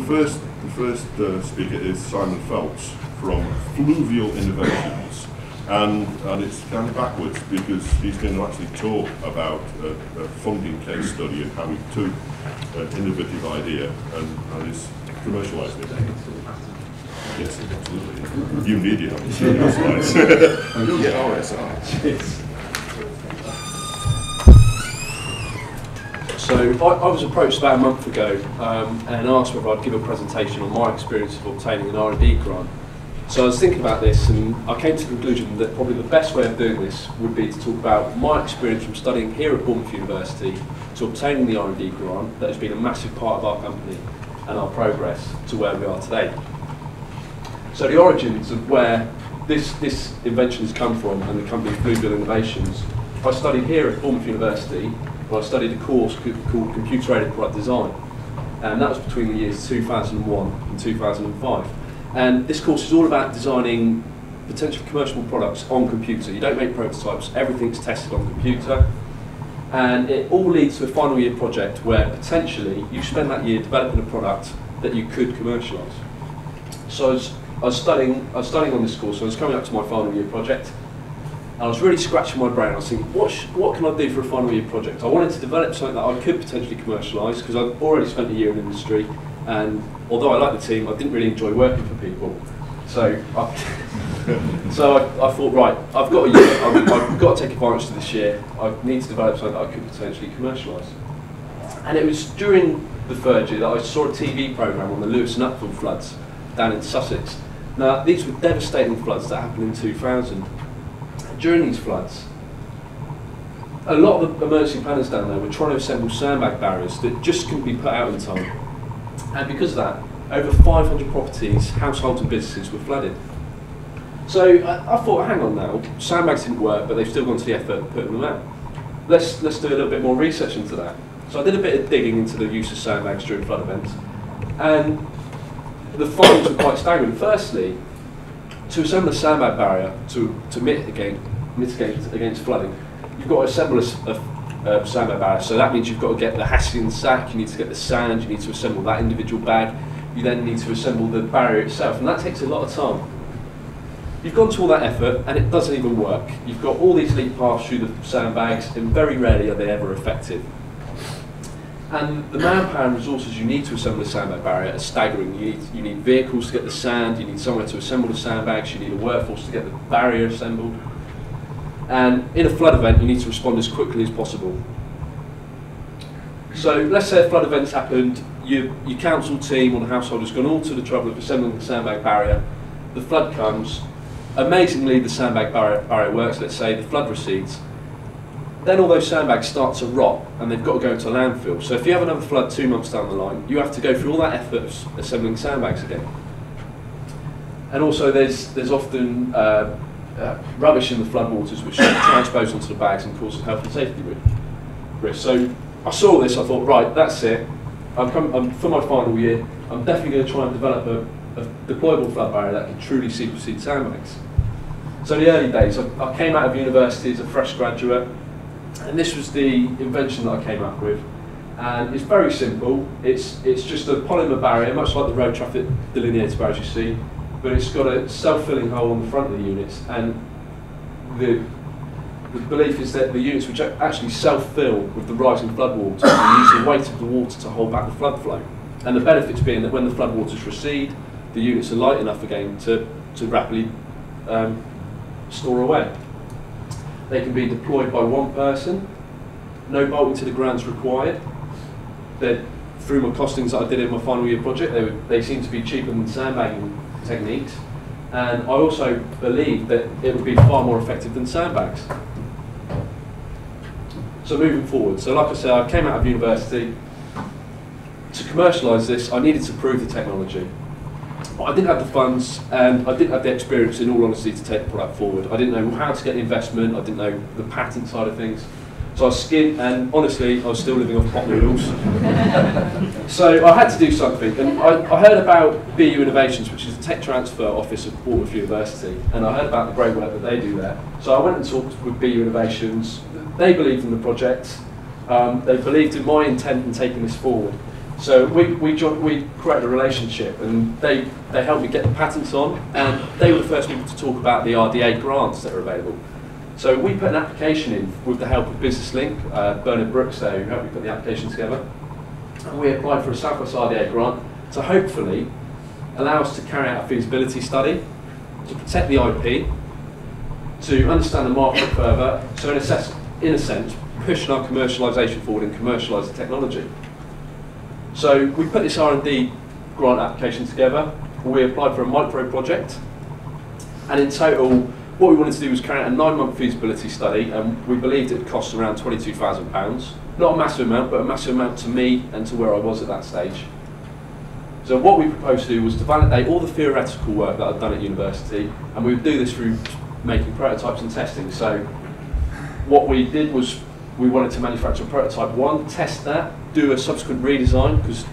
first speaker is Simon Phelps from Fluvial Innovations, and it's kind of backwards because he's going to actually talk about a funding case study and how he took an innovative idea and is commercialising it. Yes, absolutely. You need it, haven't you? Slides. Yeah. So I was approached about a month ago and asked whether I'd give a presentation on my experience of obtaining an R&D grant. So I was thinking about this and I came to the conclusion that probably the best way of doing this would be to talk about my experience from studying here at Bournemouth University to obtaining the R&D grant that has been a massive part of our company and our progress to where we are today. So the origins of where this invention has come from and the company Fluvial Innovations, I studied here at Bournemouth University. I studied a course called Computer-Aided Product Design, and that was between the years 2001 and 2005. And this course is all about designing potential commercial products on computer. You don't make prototypes, everything's tested on computer, and it all leads to a final year project where potentially you spend that year developing a product that you could commercialise. So I was studying on this course, so I was coming up to my final year project. And I was really scratching my brain. I was thinking, what can I do for a final year project? I wanted to develop something that I could potentially commercialise because I've already spent a year in the industry, and although I like the team, I didn't really enjoy working for people. So I thought, right, I've got a year. I've got to take advantage of this year. I need to develop something that I could potentially commercialise. And it was during the third year that I saw a TV programme on the Lewis and Uckfield floods down in Sussex. Now, these were devastating floods that happened in 2000. During these floods, a lot of the emergency planners down there were trying to assemble sandbag barriers that just couldn't be put out in time. And because of that, over 500 properties, households and businesses were flooded. So I thought, hang on now, sandbags didn't work, but they've still gone to the effort of putting them out. Let's do a little bit more research into that. So I did a bit of digging into the use of sandbags during flood events, and the findings were quite staggering. Firstly, to assemble a sandbag barrier to mitigate against flooding, you've got to assemble a sandbag barrier. So that means you've got to get the Hessian sack, you need to get the sand, you need to assemble that individual bag, you then need to assemble the barrier itself, and that takes a lot of time. You've gone to all that effort and it doesn't even work. You've got all these leak paths through the sandbags and very rarely are they ever effective. And the manpower and resources you need to assemble a sandbag barrier are staggering. You need vehicles to get the sand, you need somewhere to assemble the sandbags, you need a workforce to get the barrier assembled. And in a flood event, you need to respond as quickly as possible. So let's say a flood event's happened, your council team or the household has gone all to the trouble of assembling the sandbag barrier, the flood comes, amazingly the sandbag barrier works, let's say the flood recedes. Then all those sandbags start to rot and they've got to go into a landfill. So if you have another flood 2 months down the line, you have to go through all that effort of assembling sandbags again. And also there's often rubbish in the floodwaters which transpose onto the bags and causes health and safety risks. So I saw this, I thought, right, that's it. I'm for my final year, I'm definitely going to try and develop a deployable flood barrier that can truly supersede sandbags. So in the early days, I came out of university as a fresh graduate, and this was the invention that I came up with. And it's very simple. It's just a polymer barrier, much like the road traffic delineator barriers you see, but it's got a self-filling hole on the front of the units. And the belief is that the units which actually self-fill with the rising flood water and use the weight of the water to hold back the flood flow. And the benefits being that when the flood waters recede, the units are light enough again to rapidly store away. They can be deployed by one person, no bolting to the ground is required. Through my costings that I did in my final year project, they seem to be cheaper than sandbagging techniques. And I also believe that it would be far more effective than sandbags. So moving forward, so like I said, I came out of university. To commercialise this, I needed to prove the technology. But I didn't have the funds and I didn't have the experience, in all honesty, to take the product forward. I didn't know how to get the investment, I didn't know the patent side of things. So I was skint, and honestly, I was still living off pot noodles. So I had to do something, and I heard about BU Innovations, which is a tech transfer office of Bournemouth University, and I heard about the great work that they do there. So I went and talked with BU Innovations. They believed in the project, they believed in my intent in taking this forward, So we created a relationship, and they helped me get the patents on, and they were the first people to talk about the RDA grants that are available. So we put an application in with the help of Business Link, Bernard Brooks there, who helped me put the application together. And we applied for a Southwest RDA grant to hopefully allow us to carry out a feasibility study, to protect the IP, to understand the market further, so in a sense, pushing our commercialisation forward and commercialise the technology. So we put this R&D grant application together. We applied for a micro project, and in total, what we wanted to do was carry out a 9-month feasibility study, and we believed it would cost around £22,000. Not a massive amount, but a massive amount to me and to where I was at that stage. So what we proposed to do was to validate all the theoretical work that I'd done at university, and we would do this through making prototypes and testing. So what we did was we wanted to manufacture prototype 1, test that, do a subsequent redesign, because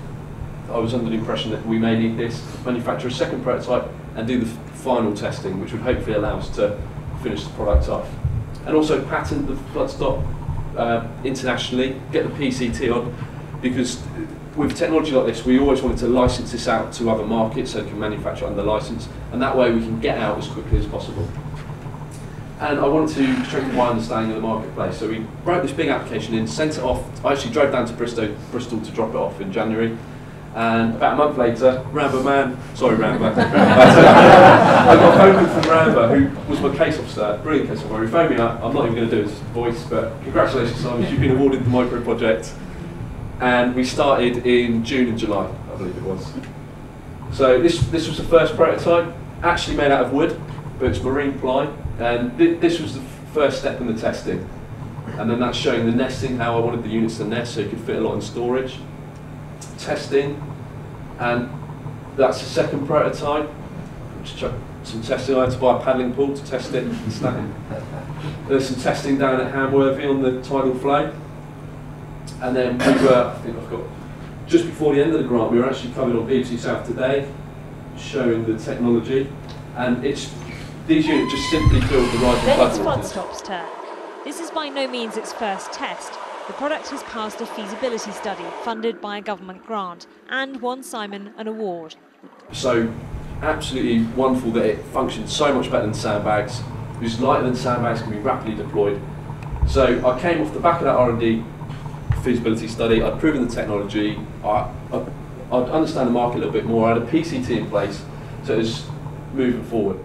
I was under the impression that we may need this, manufacture a second prototype and do the final testing, which would hopefully allow us to finish the product off. And also patent the FLOODSTOP internationally, get the PCT on, because with technology like this, we always wanted to license this out to other markets so we can manufacture under license, and that way we can get out as quickly as possible. And I wanted to strengthen my understanding of the marketplace. So we wrote this big application in, sent it off. I actually drove down to Bristol to drop it off in January. And about a month later, Rambo, I got a phone call from Rambo, who was my case officer, brilliant case officer. He phoned me up. I'm not even going to do his voice, but congratulations, Simon, you've been awarded the micro project. And we started in June and July, I believe it was. So this was the first prototype, actually made out of wood, but it's marine ply. And this was the first step in the testing. And then that's showing the nesting, how I wanted the units to nest so you could fit a lot in storage. Testing, and that's the second prototype. Some testing, I had to buy a paddling pool to test it and snap it. There's some testing down at Hamworthy on the tidal flow. And then we were, I think I've got, just before the end of the grant, we were actually coming on BBC South Today, showing the technology. And these units just simply filled the rising flood Then waters. it's FLOODSTOP's turn. This is by no means its first test. The product has passed a feasibility study funded by a government grant and won Simon an award. So absolutely wonderful that it functions so much better than sandbags. It's lighter than sandbags, can be rapidly deployed. So I came off the back of that R&D feasibility study. I'd proven the technology. I'd understand the market a little bit more. I had a PCT in place, so it was moving forward.